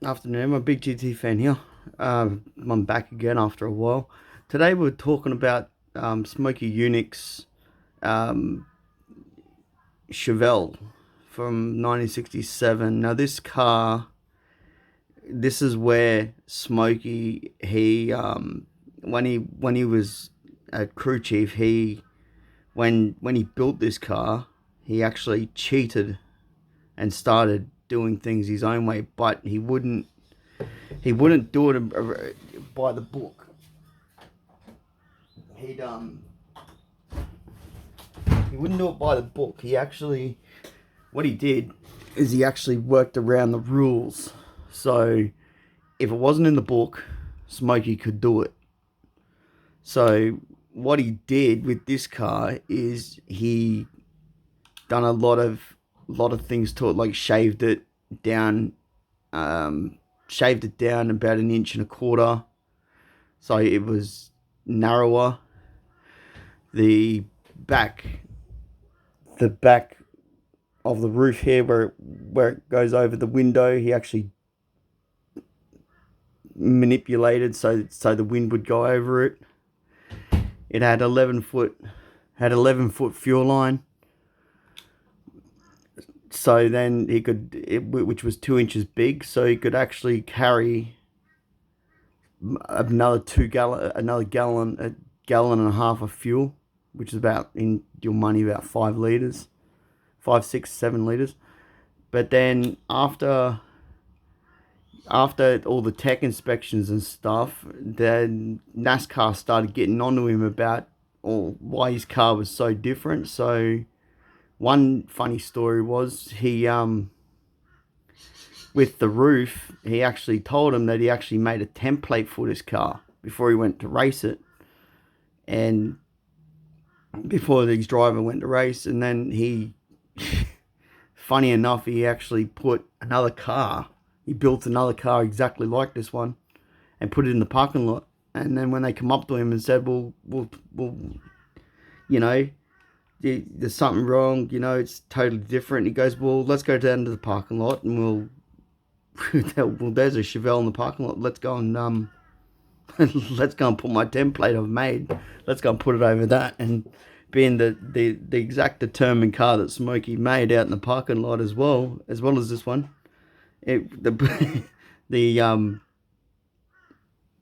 Afternoon, I'm a big GT fan here. I'm back again after a while. Today we're talking about Smokey Yunick's um, Chevelle from 1967. Now this is where Smokey when he was a crew chief, when he built this car, he actually cheated and started doing things his own way, but he wouldn't do it by the book. He'd he wouldn't do it by the book. What he did is he actually worked around the rules. So if it wasn't in the book, Smokey could do it. So what he did with this car is he done a lot of things to it, like down, shaved it down about an inch and a quarter, so it was narrower. The back, the back of the roof here, where it goes over the window, he actually manipulated so the wind would go over it. It had 11 foot fuel line. So then which was 2 inches big, so he could actually carry a gallon and a half of fuel, which is about, in your money, about 5 liters, 5, 6, 7 liters. But then after all the tech inspections and stuff, then Nascar started getting onto him about why his car was so different. So one funny story was with the roof, he actually told him that he actually made a template for this car before he went to race it, and before his driver went to race, and then funny enough, he actually built another car exactly like this one, and put it in the parking lot. And then when they come up to him and said, well, you know, there's something wrong, it's totally different. He goes, well, let's go down to the parking lot and well, there's a Chevelle in the parking lot. Let's go and let's go and put my template I've made. Let's go and put it over that. And being the exact determined car that Smokey made out in the parking lot as well as this one, it the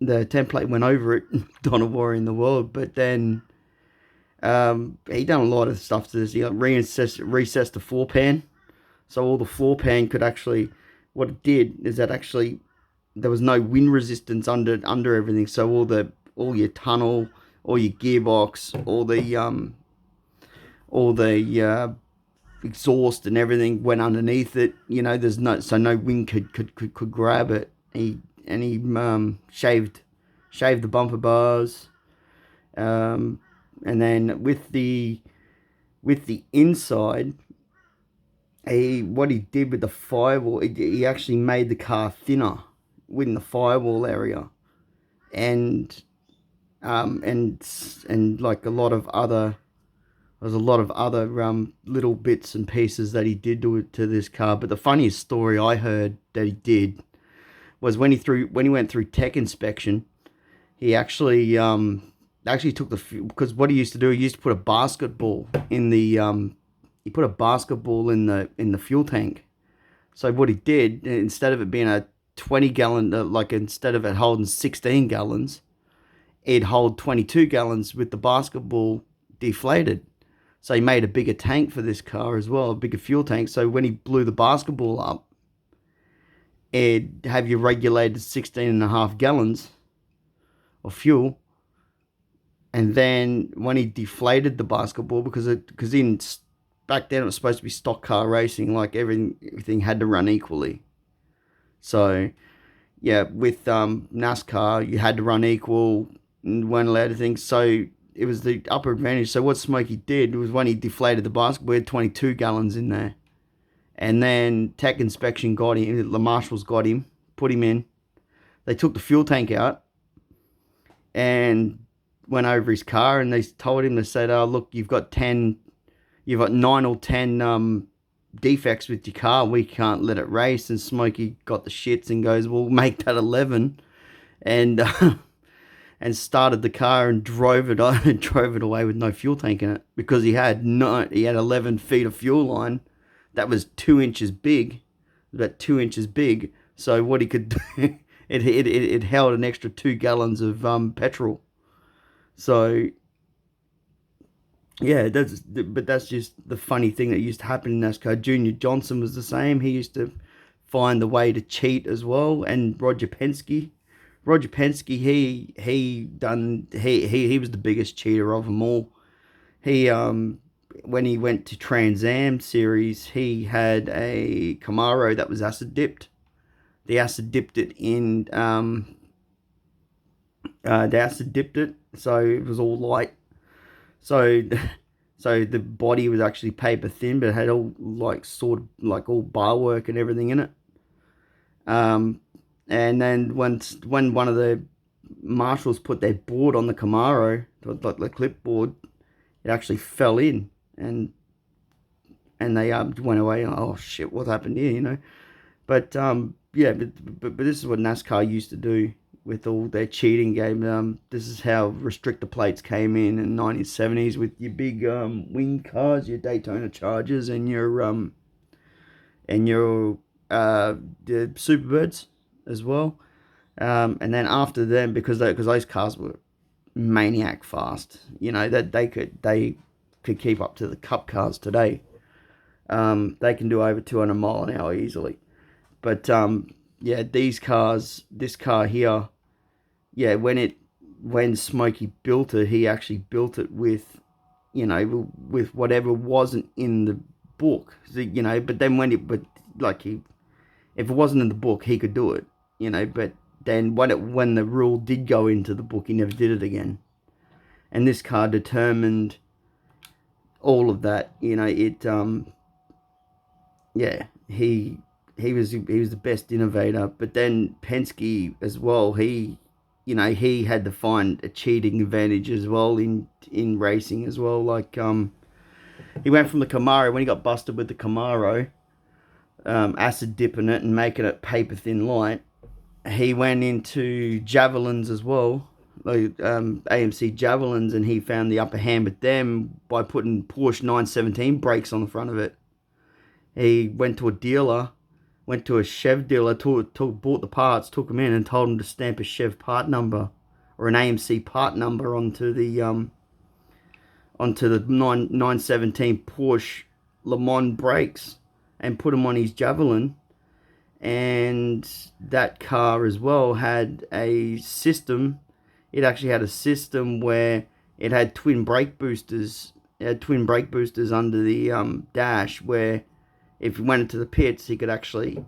the template went over it. Not a worry in the world. But then he done a lot of stuff to this. He recessed the floor pan, so all the floor pan could actually. What it did is that actually there was no wind resistance under everything. So all your tunnel, all your gearbox, all the exhaust and everything went underneath it. There's no wind could grab it. He shaved the bumper bars, and then with the inside, what he did with the firewall, he actually made the car thinner within the firewall area, and like there's a lot of other little bits and pieces that he did to this car. But the funniest story I heard that he did was when he went through tech inspection. He actually took because what he used to do, he used to put a basketball in the he put a basketball in the fuel tank. So what he did, instead of it being a 20 gallon, like instead of it holding 16 gallons, it'd hold 22 gallons with the basketball deflated. So he made a bigger tank for this car as well, a bigger fuel tank. So when he blew the basketball up, it'd have your regulated 16 and a half gallons of fuel. And then when he deflated the basketball, because back then it was supposed to be stock car racing, like everything had to run equally. So yeah, with NASCAR, you had to run equal and weren't allowed to think. So it was the upper advantage. So what Smokey did was when he deflated the basketball, he had 22 gallons in there. And then tech inspection got him, the marshals got him, put him in. They took the fuel tank out and went over his car, and they told him, they said, oh, look, you've got 9 or 10 defects with your car. We can't let it race. And Smokey got the shits and goes, "We'll make that 11," and and started the car and drove it on and drove it away with no fuel tank in it, because he had 11 feet of fuel line that was 2 inches big, about 2 inches big. So what he could do, it held an extra 2 gallons of petrol. So yeah, that's just the funny thing that used to happen in NASCAR. Junior Johnson was the same. He used to find the way to cheat as well. And Roger Penske, he was the biggest cheater of them all. He when he went to Trans Am series, he had a Camaro that was acid dipped. They acid dipped it in they acid dipped it, so it was all light. So so the body was actually paper thin, but it had all all bar work and everything in it. And then when one of the marshals put their board on the Camaro, like the clipboard, it actually fell in, and they went away. Oh shit, what happened here? But yeah, but this is what NASCAR used to do with all their cheating game. This is how restrictor plates came in 1970s with your big wing cars, your Daytona Chargers, and your the Superbirds as well. And then after them, because those cars were maniac fast, that they could keep up to the Cup cars today. They can do over 200 mile an hour easily. But yeah, this car here, yeah, when Smokey built it, he actually built it with, with whatever wasn't in the book, But then if it wasn't in the book, he could do it, But then when the rule did go into the book, he never did it again. And this car determined all of that. Yeah, he was the best innovator. But then Penske as well, he had to find a cheating advantage as well in racing as well. He went from the Camaro, when he got busted with the Camaro, acid dipping it and making it paper thin light. He went into Javelins as well, like AMC Javelins, and he found the upper hand with them by putting Porsche 917 brakes on the front of it. He went to a Chev dealer, bought the parts, took them in, and told him to stamp a Chev part number or an AMC part number onto the 917 Porsche Le Mans brakes, and put them on his Javelin. And that car as well had a system. It actually had a system where it had twin brake boosters. It had twin brake boosters under the dash, where if he went into the pits, he could actually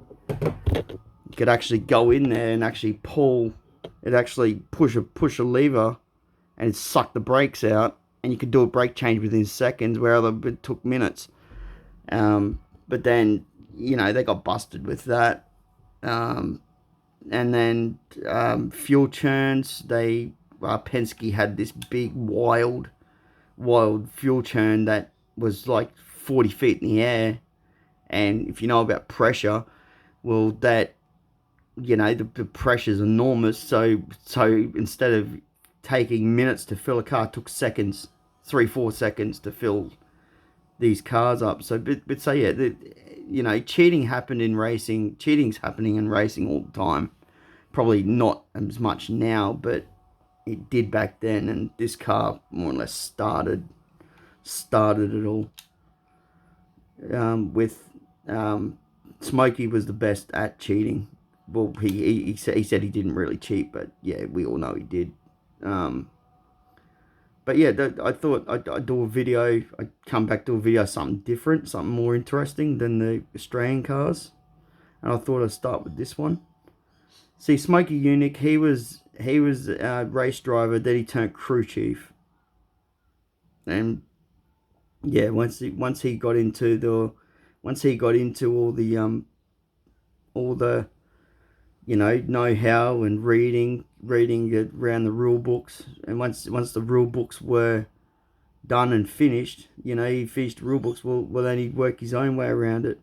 go in there and actually pull. It actually push a lever, and it sucked the brakes out, and you could do a brake change within seconds, where it took minutes. But then they got busted with that. And then fuel churns. Penske had this big wild fuel churn that was like 40 feet in the air. And if you know about pressure, well, that the pressure's enormous. So instead of taking minutes to fill a car, it took seconds, 3-4 seconds to fill these cars up. So yeah, cheating happened in racing. Cheating's happening in racing all the time. Probably not as much now, but it did back then. And this car more or less started it all. With Smokey was the best at cheating. Well, he said he didn't really cheat, but yeah, we all know he did. But yeah, I thought I'd do a video. I'd come back to a video, something different, something more interesting than the Australian cars. And I thought I'd start with this one. See, Smokey Yunick, he was a race driver. Then he turned crew chief. And yeah, once he got into all the know-how and reading around the rule books, and once the rule books were done and finished, he finished the rule books, well then he'd work his own way around it.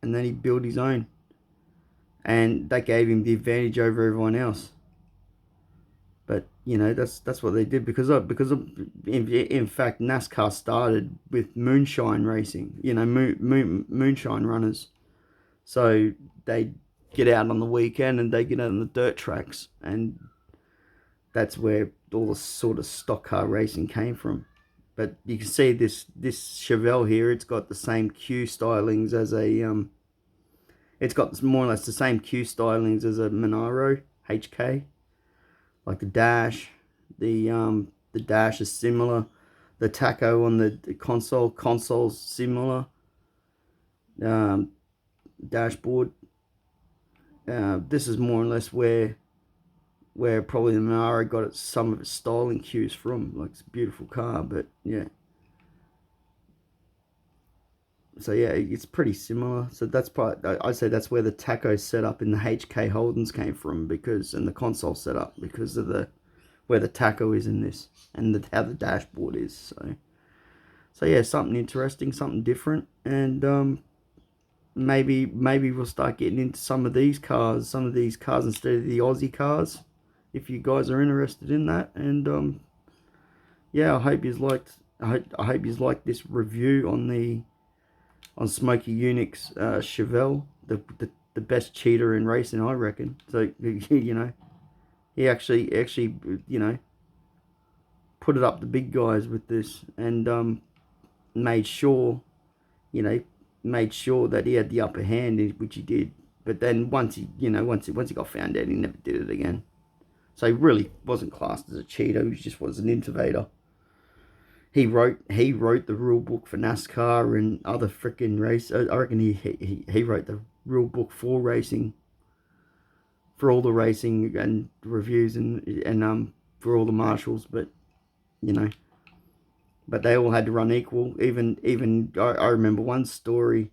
and then he built his own, and that gave him the advantage over everyone else. But you know, that's what they did because in fact NASCAR started with moonshine racing. You know, moonshine runners. So they get out on the weekend and they get out on the dirt tracks, and that's where all the sort of stock car racing came from. But you can see this Chevelle here. It's got the same Q stylings as a It's got more or less the same Q stylings as a Monaro HK. Like the dash, the dash is similar. The tacho on the console's similar. Dashboard. This is more or less where probably the Monaro got some of its styling cues from. Like, it's a beautiful car, but yeah. So yeah, it's pretty similar. So that's probably, I'd say that's where the tacho setup in the HK Holdens came from, and the console setup, because of where the tacho is in this, and how the dashboard is. So yeah, something interesting, something different, and maybe we'll start getting into some of these cars instead of the Aussie cars, if you guys are interested in that. And yeah, I hope you liked this review on Smokey Yunick's Chevelle, the best cheater in racing, I reckon. So you know, he actually you know, put it up the big guys with this, and made sure that he had the upper hand, which he did. But then once he got found out, he never did it again. So he really wasn't classed as a cheater. He just was an innovator. He wrote the rule book for NASCAR and other freaking race. I reckon he wrote the rule book for racing, for all the racing and reviews, and for all the marshals. But you know, they all had to run equal. Even I remember one story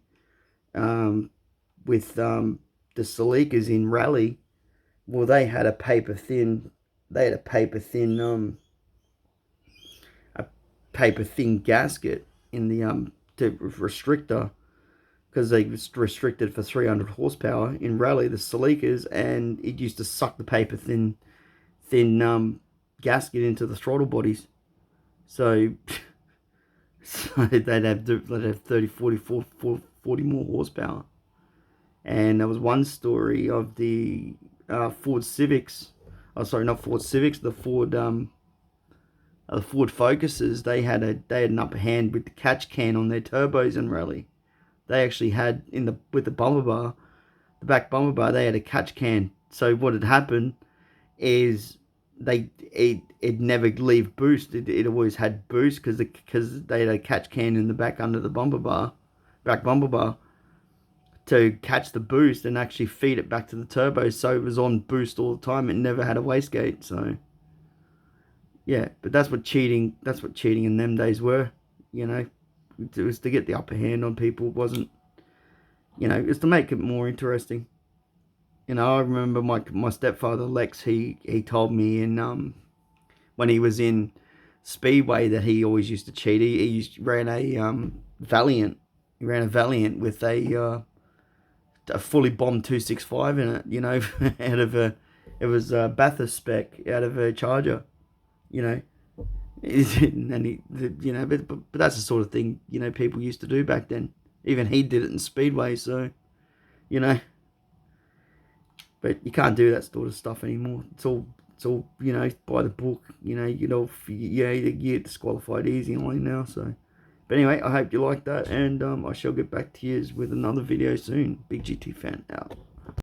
with the Salikas in rally. Well, they had a paper thin gasket in the restrictor, because they restricted for 300 horsepower in rally, the Salikas, and it used to suck the paper thin gasket into the throttle bodies. So they'd have 30, 40, 40 more horsepower. And there was one story of the Ford Civics. Oh, sorry, not Ford Civics. The Ford Focuses. They had an upper hand with the catch can on their turbos in rally. They actually had with the bumper bar, the back bumper bar, they had a catch can. So what had happened is it never leave boost. It always had boost because they had a catch can in the back under the back bumper bar, to catch the boost and actually feed it back to the turbo, so it was on boost all the time. It never had a wastegate. So yeah, but that's what cheating in them days were. You know, it was to get the upper hand on people. It wasn't, you know, it's to make it more interesting. You know, I remember my stepfather Lex, he told me when he was in Speedway that he always used to cheat. He ran a Valiant. He ran a Valiant with a fully bombed 265 in it, you know, it was a Bathurst spec out of a Charger, you know, and you know, but that's the sort of thing, you know, people used to do back then. Even he did it in Speedway, so, you know, but you can't do that sort of stuff anymore. It's all, you know, by the book, you know, you get disqualified easy now, so. But anyway, I hope you like that, and I shall get back to you with another video soon. Big GT fan out.